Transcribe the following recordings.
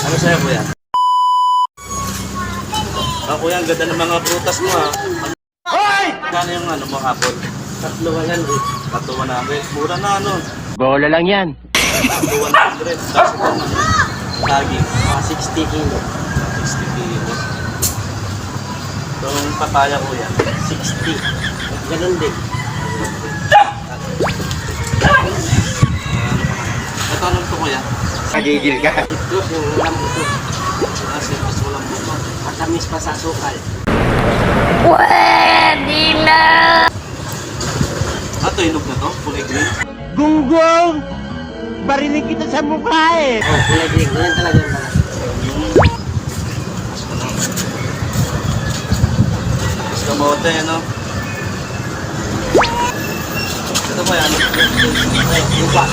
Ano sa'yo, kuya? Kuya, ang ganda ng mga prutas mo, ha? Hoy! Kano yung ano mo, apple? 300. 300. Mura na, ano? Bola lang yan. 200. Tapos ito, ano? Saging. 60 kilo. 60 kilo. Itong papaya, kuya. 60. Ganun din. Ito, anong ito, kuya? Magigil ka. Ito yung ulam ito. Kasi mas walang buto. Matamis pa sa sukal. Pwede na! Ito, inog na to? Kulay green? Gunggong! Barinig kita sa mukha eh. Oh, kulay green. Ganyan talaga yung mga. Mas kamote, ano? Ito ba yan? Lupa.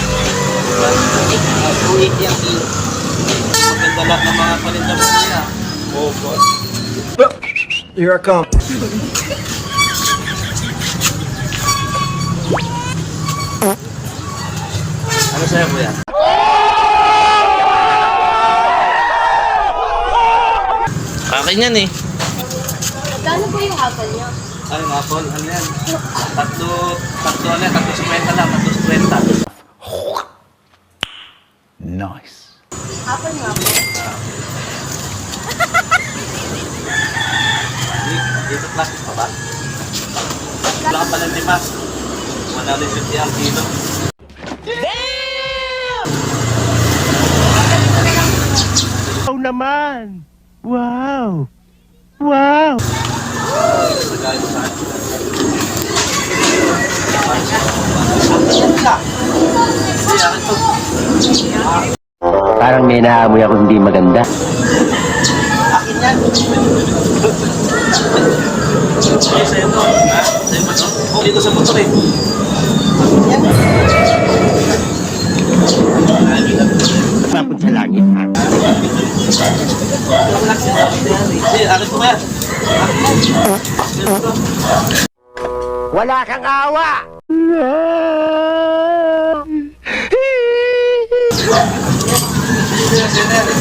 280 ang kilo. Maganda lahat ng mga paninda mo, kuya. Opo. Here I come. Ano sa'yo, kuya? Akin yan eh. Magkano po yung apple niyo? Ay, yung apple, ano yan? Tatlo ano yan? 3.50 lang, 3.50. Nice. Apple nga po. Dito plastic pa ba? Wala ka pala 5. 150 ang kilo. Wow naman. Wow. Wow. Nagaya mo sa akin. Hindi, akin to. Parang may naamoy ako hindi maganda. Akin yan. Ay, sa'yo to. Ha? Sa'yo ba to? Oh, dito sa motor eh. Yan. Tapos sa langit. Hindi, akin to kaya. Wala kang awa. Sino yan?